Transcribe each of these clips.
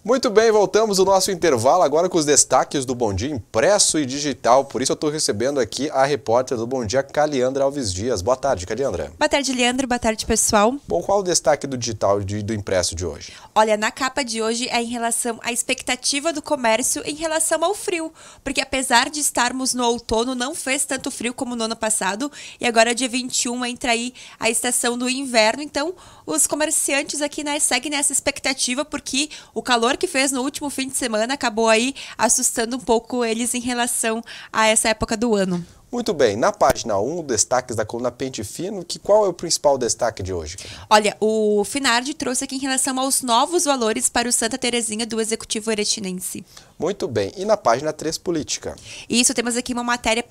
Muito bem, voltamos o nosso intervalo agora com os destaques do Bom Dia impresso e digital. Por isso eu estou recebendo aqui a repórter do Bom Dia, Caliandra Alves Dias. Boa tarde, Caliandra. Boa tarde, Leandro. Boa tarde, pessoal. Bom, qual o destaque do digital e do impresso de hoje? Olha, na capa de hoje é em relação à expectativa do comércio em relação ao frio. Porque apesar de estarmos no outono, não fez tanto frio como no ano passado. E agora, dia 21, entra aí a estação do inverno. Então, os comerciantes aqui, né, seguem nessa expectativa porque o calor que fez no último fim de semana acabou aí assustando um pouco eles em relação a essa época do ano. Muito bem, na página 1, destaques da coluna Pente Fino, qual é o principal destaque de hoje? Olha, o Finardi trouxe aqui em relação aos novos valores para o Santa Terezinha do Executivo Eretinense. Muito bem, e na página 3, Política? Isso, temos aqui uma matéria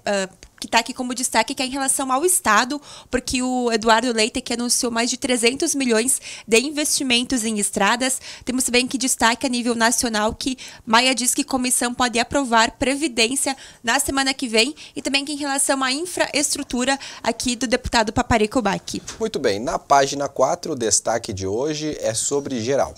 que está aqui como destaque, que é em relação ao Estado, porque o Eduardo Leite que anunciou mais de 300 milhões de investimentos em estradas. Temos também que destaque a nível nacional que Maia diz que comissão pode aprovar previdência na semana que vem e também que em relação à infraestrutura aqui do deputado Paparico Bacchi. Muito bem, na página 4, o destaque de hoje é sobre geral.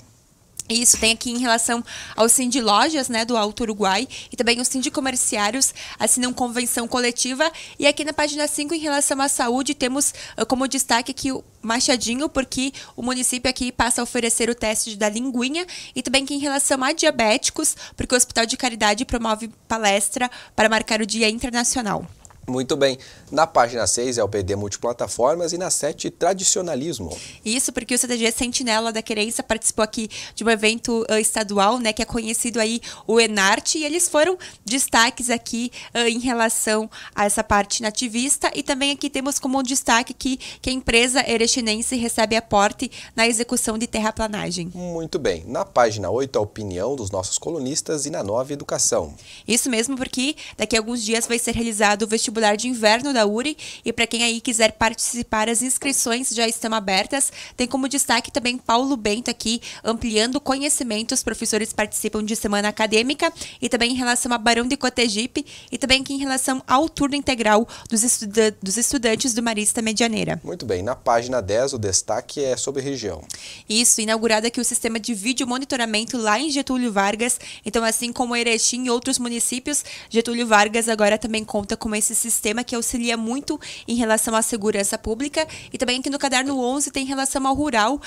Isso, tem aqui em relação ao Sindi Lojas, né, do Alto Uruguai, e também os Sindi Comerciários assinam convenção coletiva. E aqui na página 5, em relação à saúde, temos como destaque aqui o Machadinho, porque o município aqui passa a oferecer o teste da linguinha, e também que em relação a diabéticos, porque o Hospital de Caridade promove palestra para marcar o Dia Internacional. Muito bem. Na página 6 é o PD Multiplataformas e na 7, Tradicionalismo. Isso, porque o CTG Sentinela da Querência participou aqui de um evento estadual, né, que é conhecido aí o Enarte, e eles foram destaques aqui em relação a essa parte nativista. E também aqui temos como destaque que a empresa erechinense recebe aporte na execução de terraplanagem. Muito bem. Na página 8, a opinião dos nossos colunistas e na 9, Educação. Isso mesmo, porque daqui a alguns dias vai ser realizado o vestibular de inverno da URI e para quem aí quiser participar, as inscrições já estão abertas. Tem como destaque também Paulo Bento aqui, ampliando conhecimento. Os professores participam de semana acadêmica e também em relação a Barão de Cotegipe e também aqui em relação ao turno integral dos estudantes do Marista Medianeira. Muito bem, na página 10 o destaque é sobre região. Isso, inaugurado aqui o sistema de vídeo monitoramento lá em Getúlio Vargas. Então, assim como Erechim e outros municípios, Getúlio Vargas agora também conta com esse sistema que auxilia muito em relação à segurança pública. E também aqui no caderno 11 tem em relação ao rural,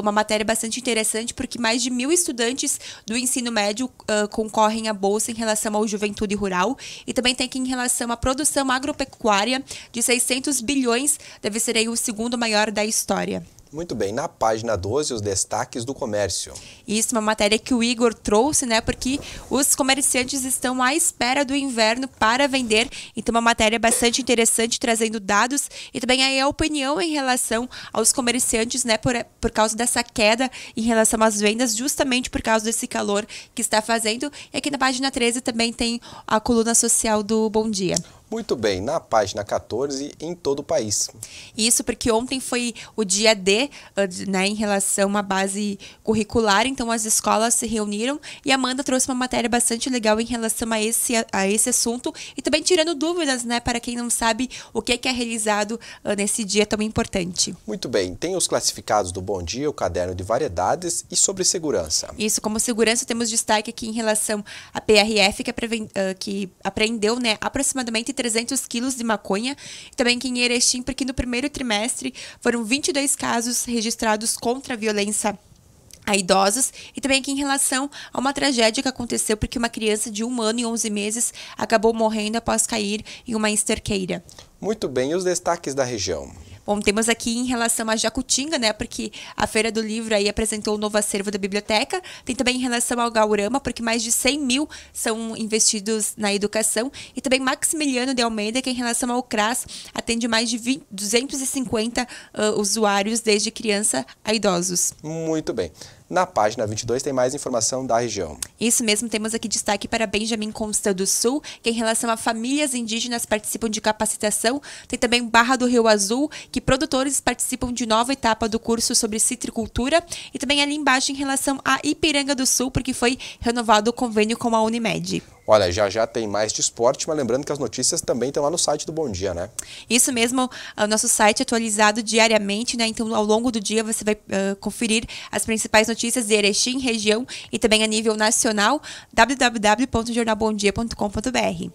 uma matéria bastante interessante, porque mais de 1.000 estudantes do ensino médio concorrem à bolsa em relação ao Juventude Rural. E também tem aqui em relação à produção agropecuária de 600 bilhões, deve ser aí o segundo maior da história. Muito bem, na página 12, os destaques do comércio. Isso, uma matéria que o Igor trouxe, né, porque os comerciantes estão à espera do inverno para vender. Então, uma matéria bastante interessante, trazendo dados e também aí a opinião em relação aos comerciantes, né, por causa dessa queda em relação às vendas, justamente por causa desse calor que está fazendo. E aqui na página 13 também tem a coluna social do Bom Dia. Muito bem, na página 14, em todo o país. Isso porque ontem foi o dia D, né, em relação à base curricular, então as escolas se reuniram e a Amanda trouxe uma matéria bastante legal em relação a esse assunto e também tirando dúvidas, né, para quem não sabe o que é realizado nesse dia tão importante. Muito bem, tem os classificados do Bom Dia, o caderno de variedades e sobre segurança. Isso, como segurança temos destaque aqui em relação à PRF, que apreendeu, né, aproximadamente 300 quilos de maconha. E também aqui em Erechim, porque no primeiro trimestre foram 22 casos registrados contra a violência a idosos. E também aqui em relação a uma tragédia que aconteceu porque uma criança de 1 ano e 11 meses acabou morrendo após cair em uma esterqueira. Muito bem, e os destaques da região? Bom, temos aqui em relação a Jacutinga, né, porque a Feira do Livro aí apresentou o novo acervo da biblioteca. Tem também em relação ao Gaurama, porque mais de 100 mil são investidos na educação. E também Maximiliano de Almeida, que em relação ao CRAS atende mais de 250 usuários, desde criança a idosos. Muito bem. Na página 22 tem mais informação da região. Isso mesmo, temos aqui destaque para Benjamin Constant do Sul, que em relação a famílias indígenas participam de capacitação. Tem também Barra do Rio Azul, que produtores participam de nova etapa do curso sobre citricultura. E também ali embaixo em relação a Ipiranga do Sul, porque foi renovado o convênio com a Unimed. Olha, já tem mais de esporte, mas lembrando que as notícias também estão lá no site do Bom Dia, né? Isso mesmo, o nosso site é atualizado diariamente, né? Então, ao longo do dia, você vai conferir as principais notícias de Erechim, região e também a nível nacional, www.jornalbomdia.com.br.